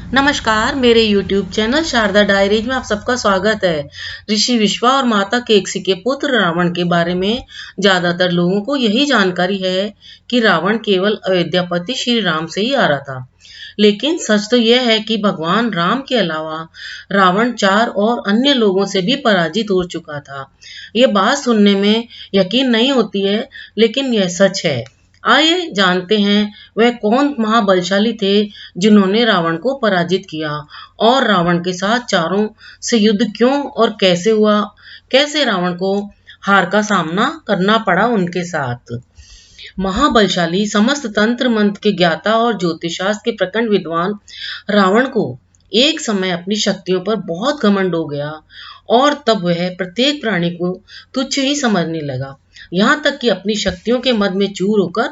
नमस्कार, मेरे YouTube channel Sharda diaries में आप सबका स्वागत है। ऋषि विश्वा और माता केकसी के पुत्र रावण के बारे में ज्यादातर लोगों को यही जानकारी है कि रावण केवल अयोध्यापति श्री राम से ही आ रहा था। लेकिन सच तो यह है कि भगवान राम के अलावा रावण 4 और अन्य लोगों से भी पराजित हो चुका था। ये बात सुनने में यकीन नहीं होती है, लेकिन यह सच है। आइए जानते हैं वह कौन महाबलशाली थे जिन्होंने रावण को पराजित किया और रावण के साथ चारों से युद्ध क्यों और कैसे हुआ, कैसे रावण को हार का सामना करना पड़ा उनके साथ। महाबलशाली, समस्त तंत्र मंत्र के ज्ञाता और ज्योतिषशास्त्र के प्रखंड विद्वान रावण को एक समय अपनी शक्तियों पर बहुत घमंड हो गया और तब वह प्रत्येक प्राणी को तुच्छ ही समझने लगा। यहाँ तक कि अपनी शक्तियों के मद में चूर होकर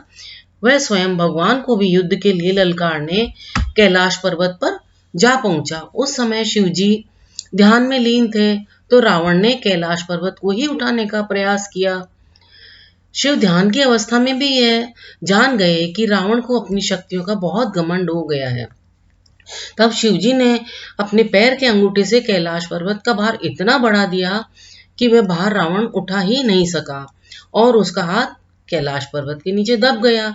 वह स्वयं भगवान को भी युद्ध के लिए ललकारने कैलाश पर्वत पर जा पहुंचा। उस समय शिवजी ध्यान में लीन थे, तो रावण ने कैलाश पर्वत को ही उठाने का प्रयास किया। शिव ध्यान की अवस्था में भी यह जान गए कि रावण को अपनी शक्तियों का बहुत घमंड हो गया है। तब शिवजी ने अपने पैर के अंगूठे से कैलाश पर्वत का भार इतना बढ़ा दिया कि वह भार रावण उठा ही नहीं सका और उसका हाथ कैलाश पर्वत के नीचे दब गया।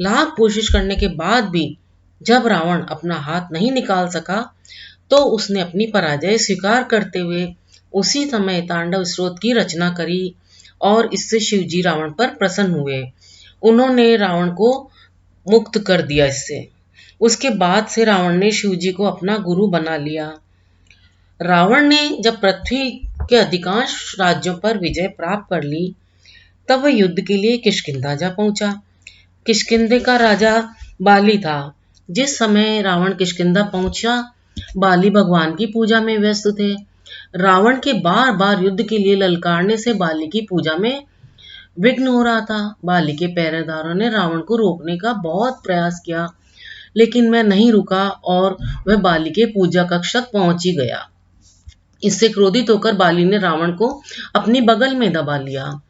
लाख कोशिश करने के बाद भी जब रावण अपना हाथ नहीं निकाल सका, तो उसने अपनी पराजय स्वीकार करते हुए उसी समय तांडव स्तोत्र की रचना करी और इससे शिवजी रावण पर प्रसन्न हुए। उन्होंने रावण को मुक्त कर दिया। इससे उसके बाद से रावण ने शिवजी को अपना गुरु बना लिया। रावण ने जब पृथ्वी के अधिकांश राज्यों पर विजय प्राप्त कर ली, तब वह युद्ध के लिए किष्किंधा जा पहुंचा। किष्किंधे का राजा बाली था। जिस समय रावण किष्किंधा पहुंचा, बाली भगवान की पूजा में व्यस्त थे। रावण के बार बार युद्ध के लिए ललकारने से बाली की पूजा में विघ्न हो रहा था। बाली के पहरेदारों ने रावण को रोकने का बहुत प्रयास किया, लेकिन वह नहीं रुका और वह बाली के पूजा कक्ष तक पहुंच ही गया। इससे क्रोधित होकर बाली ने रावण को अपनी बगल में दबा लिया।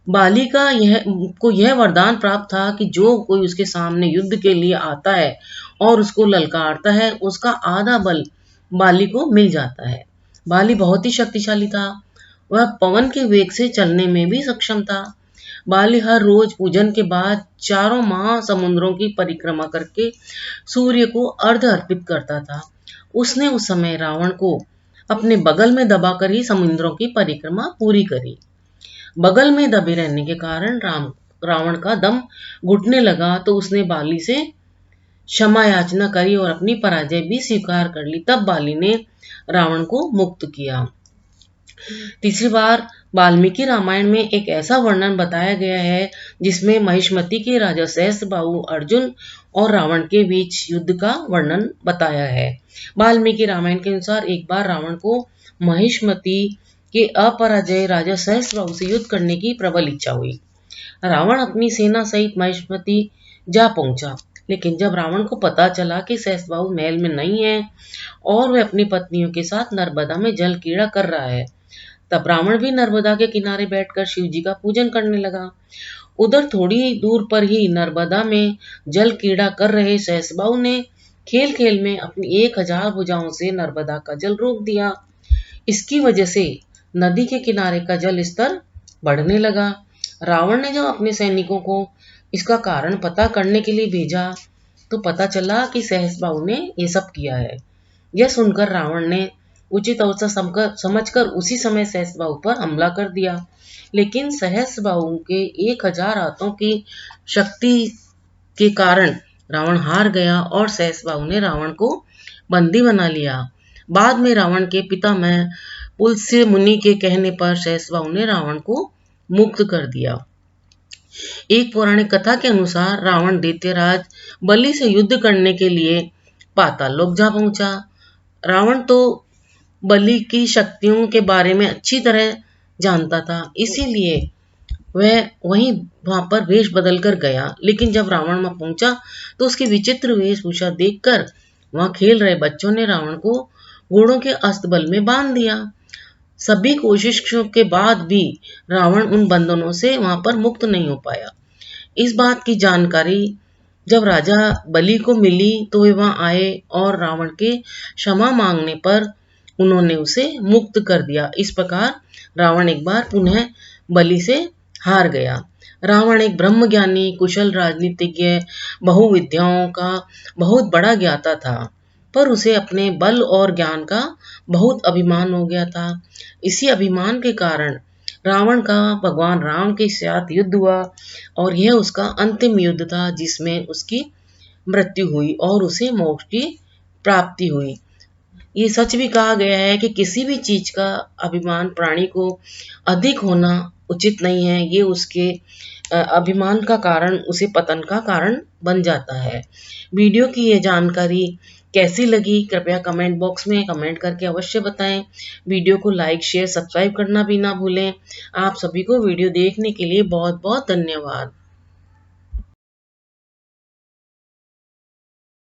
बाली को यह वरदान प्राप्त था कि जो कोई उसके सामने युद्ध के लिए आता है और उसको ललकारता है, उसका आधा बल बाली को मिल जाता है। बाली बहुत ही शक्तिशाली था। वह पवन के वेग से चलने में भी सक्षम था। बाली हर रोज पूजन के बाद 4 महासमुद्रों की परिक्रमा करके सूर्य को अर्घ्य अर्पित करता था। उसने उस समय रावण को अपने बगल में दबाकर ही समुद्रों की परिक्रमा पूरी करी। बगल में दबे रहने के कारण रावण का दम घुटने लगा, तो उसने बाली से क्षमा याचना करी और अपनी पराजय भी स्वीकार कर ली। तब बाली ने रावण को मुक्त किया। तीसरी बार वाल्मीकि रामायण में एक ऐसा वर्णन बताया गया है जिसमें महिष्मति के राजा सहस्त्रबाहु अर्जुन और रावण के बीच युद्ध का वर्णन बताया है। वाल्मीकि रामायण के अनुसार एक बार रावण को महिष्मति के अपराजय राजा सहस्त्रबाहु से युद्ध करने की प्रबल इच्छा हुई। रावण अपनी सेना सहित महिष्मति जा पहुंचा, लेकिन जब रावण को पता चला कि सहस्त्रबाहु महल में नहीं है और वह अपनी पत्नियों के साथ नर्मदा में जल क्रीड़ा कर रहा है, तब रावण भी नर्मदा के किनारे बैठकर शिवजी का पूजन करने लगा। उधर थोड़ी दूर पर ही नर्मदा में जल क्रीड़ा कर रहे सहस्त्रबाहु ने खेल खेल में अपनी 1000 भुजाओं से नर्मदा का जल रोक दिया। इसकी वजह से नदी के किनारे का जल स्तर बढ़ने लगा। रावण ने जब अपने सैनिकों को इसका कारण पता करने के लिए भेजा, तो पता चला कि सहस्त्रबाहु ने ये सब किया है। यह सुनकर रावण ने उचित अवसर समझकर उसी समय सहस्त्रबाहु पर हमला कर दिया, लेकिन सहस्त्रबाहु के 1000 हाथों की शक्ति के कारण रावण हार गया और सहस्त्रबाहु ने रावण को बंदी बना लिया। बाद में रावण के पितामह पुलस्त्य मुनि के कहने पर सहस्त्रबाहु ने रावण को मुक्त कर दिया। एक पौराणिक कथा के अनुसार रावण दैत्यराज बलि से युद्ध करने के लिए पाताल लोक जा पहुंचा। रावण तो बलि की शक्तियों के बारे में अच्छी तरह जानता था, इसीलिए वह वहां पर वेश बदल कर गया। लेकिन जब रावण वहां पहुंचा, तो उसकी विचित्र वेशभूषा देखकर वहां खेल रहे बच्चों ने रावण को घोड़ों के अस्तबल में बांध दिया। सभी कोशिशों के बाद भी रावण उन बंधनों से वहां पर मुक्त नहीं हो पाया। इस बात की जानकारी जब राजा बलि को मिली तो वे वहां आए और रावण के क्षमा मांगने पर उन्होंने उसे मुक्त कर दिया। इस प्रकार रावण एक बार पुनः बलि से हार गया। रावण एक ब्रह्मज्ञानी, कुशल राजनीतिज्ञ, बहुविद्याओं का बहुत बड़ा ज्ञाता था, पर उसे अपने बल और ज्ञान का बहुत अभिमान हो गया था। इसी अभिमान के कारण रावण का भगवान राम के साथ युद्ध हुआ और यह उसका अंतिम युद्ध था जिसमें उसकी मृत्यु हुई और उसे मोक्ष की प्राप्ति हुई। ये सच भी कहा गया है कि किसी भी चीज का अभिमान प्राणी को अधिक होना उचित नहीं है। ये उसके अभिमान का कारण उसे पतन का कारण बन जाता है। वीडियो की ये जानकारी कैसी लगी कृपया कमेंट बॉक्स में कमेंट करके अवश्य बताएं। वीडियो को लाइक शेयर सब्सक्राइब करना भी ना भूलें। आप सभी को वीडियो देखने के लिए बहुत बहुत धन्यवाद।